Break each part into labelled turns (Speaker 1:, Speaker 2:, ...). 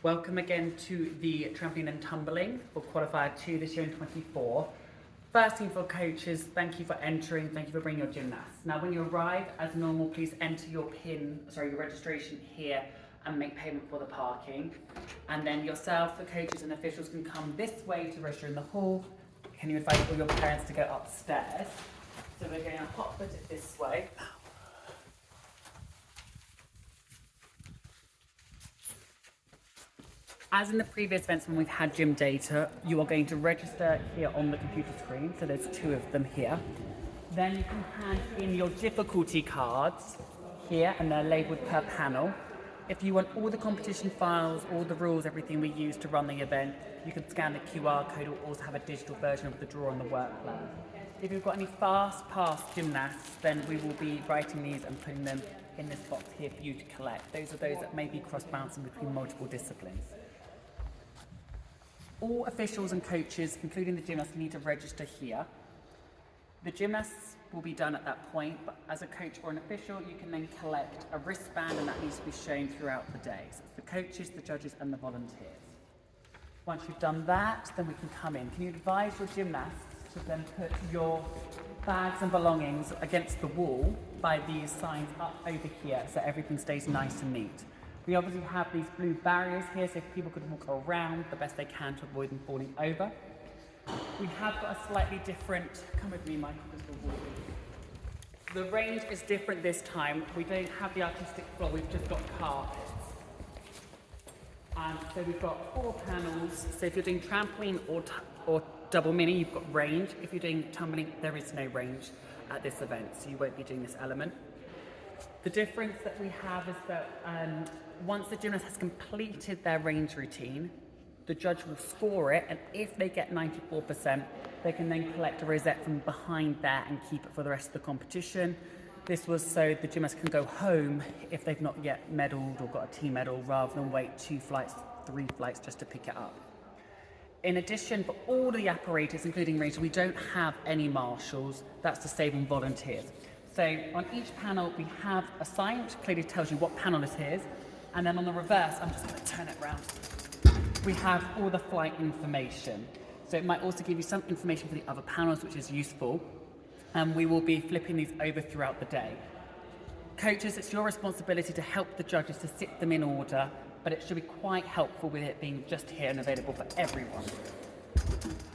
Speaker 1: Welcome again to the trampoline and tumbling for Qualifier 2 this year in 24. First thing for coaches, thank you for entering, thank you for bringing your gymnasts. Now when you arrive, as normal, please enter your your registration here and make payment for the parking. And then yourself, the coaches and officials can come this way to register in the hall. Can you invite all your parents to go upstairs? So we're going to hot foot it this way. As in the previous events when we've had gym data, you are going to register here on the computer screen, so there's two of them here. Then you can hand in your difficulty cards here, and they're labelled per panel. If you want all the competition files, all the rules, everything we use to run the event, you can scan the QR code or also have a digital version of the draw and the work plan. If you've got any fast pass gymnasts, then we will be writing these and putting them in this box here for you to collect. Those are those that may be cross-bouncing between multiple disciplines. All officials and coaches, including the gymnasts, need to register here. The gymnasts will be done at that point, but as a coach or an official, you can then collect a wristband, and that needs to be shown throughout the day. So it's the coaches, the judges, and the volunteers. Once you've done that, then we can come in. Can you advise your gymnasts to then put your bags and belongings against the wall by these signs up over here, so everything stays nice and neat. We obviously have these blue barriers here, so if people could walk around the best they can to avoid them falling over. We have got a slightly different, come with me Michael, because we'll walk. The range is different this time. We don't have the artistic floor, we've just got carpets. And so we've got 4 panels, so if you're doing trampoline or double mini, you've got range. If you're doing tumbling, there is no range at this event, so you won't be doing this element. The difference that we have is that once the gymnast has completed their range routine, the judge will score it, and if they get 94%, they can then collect a rosette from behind there and keep it for the rest of the competition. This was so the gymnast can go home if they've not yet medalled or got a team medal, rather than wait 2 flights, 3 flights just to pick it up. In addition, for all the apparatus, including range, we don't have any marshals. That's to save on volunteers. So on each panel, we have a sign which clearly tells you what panel it is. And then on the reverse, I'm just going to turn it around. We have all the flight information. So it might also give you some information for the other panels, which is useful. And we will be flipping these over throughout the day. Coaches, it's your responsibility to help the judges to sit them in order, but it should be quite helpful with it being just here and available for everyone.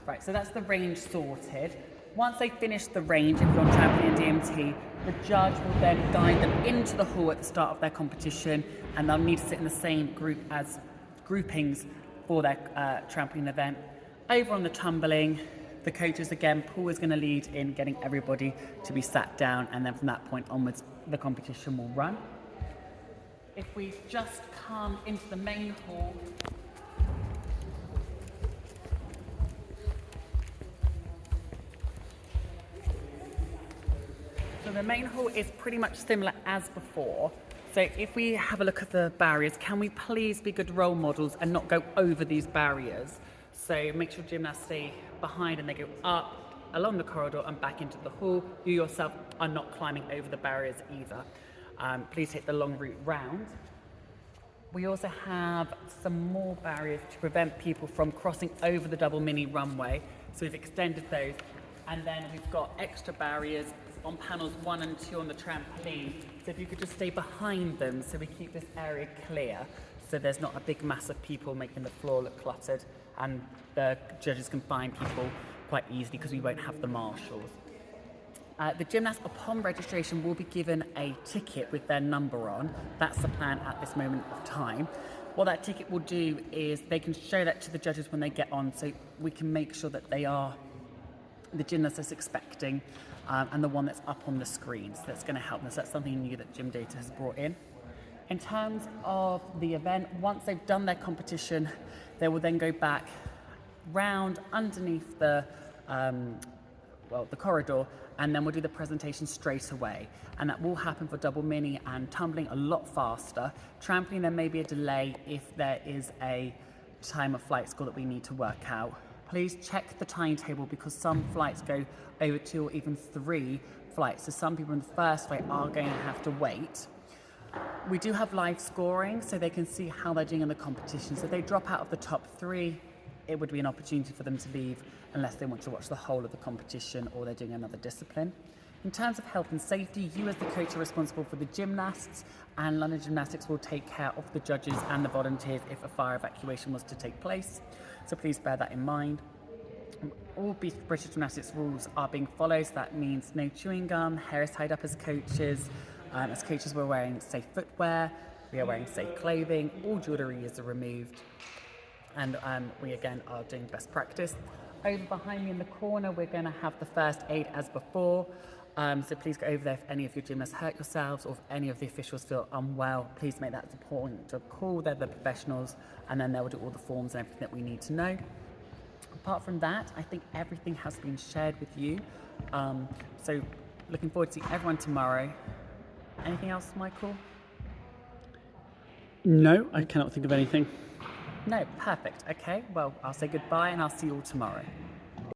Speaker 1: Right, so that's the range sorted. Once they finish the range, if you're on trampoline and DMT, the judge will then guide them into the hall at the start of their competition, and they'll need to sit in the same groupings for their trampoline event. Over on the tumbling, the coaches again, Paul is going to lead in getting everybody to be sat down, and then from that point onwards, the competition will run. If we just come into the main hall, so the main hall is pretty much similar as before. So if we have a look at the barriers, can we please be good role models and not go over these barriers? So make sure gymnasts stay behind and they go up, along the corridor and back into the hall. You yourself are not climbing over the barriers either. Please take the long route round. We also have some more barriers to prevent people from crossing over the double mini runway. So we've extended those. And then we've got extra barriers on panels 1 and 2 on the trampoline. So if you could just stay behind them so we keep this area clear, so there's not a big mass of people making the floor look cluttered, and the judges can find people quite easily because we won't have the marshals. The gymnast upon registration will be given a ticket with their number on. That's the plan at this moment of time. What that ticket will do is they can show that to the judges when they get on, so we can make sure that they are the gymnast is expecting, and the one that's up on the screen. So that's going to help us. That's something new that Gym Data has brought in. In terms of the event, once they've done their competition, they will then go back round underneath the corridor, and then we'll do the presentation straight away. And that will happen for double mini and tumbling a lot faster. Trampoline, there may be a delay if there is a time of flight score that we need to work out. Please check the timetable because some flights go over 2 or even 3 flights. So some people in the first flight are going to have to wait. We do have live scoring, so they can see how they're doing in the competition. So if they drop out of the top 3, it would be an opportunity for them to leave unless they want to watch the whole of the competition or they're doing another discipline. In terms of health and safety, you as the coach are responsible for the gymnasts, and London Gymnastics will take care of the judges and the volunteers if a fire evacuation was to take place. So please bear that in mind. All British Gymnastics rules are being followed, so that means no chewing gum, hair is tied up as coaches. As coaches, we're wearing safe footwear, we are wearing safe clothing, all jewellery is removed, and we again are doing best practice. Over behind me in the corner, we're going to have the first aid as before. So please go over there if any of your gymnasts hurt yourselves or if any of the officials feel unwell. Please make that a point to call. They're the professionals, and then they'll do all the forms and everything that we need to know. Apart from that, I think everything has been shared with you. So looking forward to seeing everyone tomorrow. Anything else, Michael?
Speaker 2: No, I cannot think of anything.
Speaker 1: No, perfect. Okay, well, I'll say goodbye and I'll see you all tomorrow.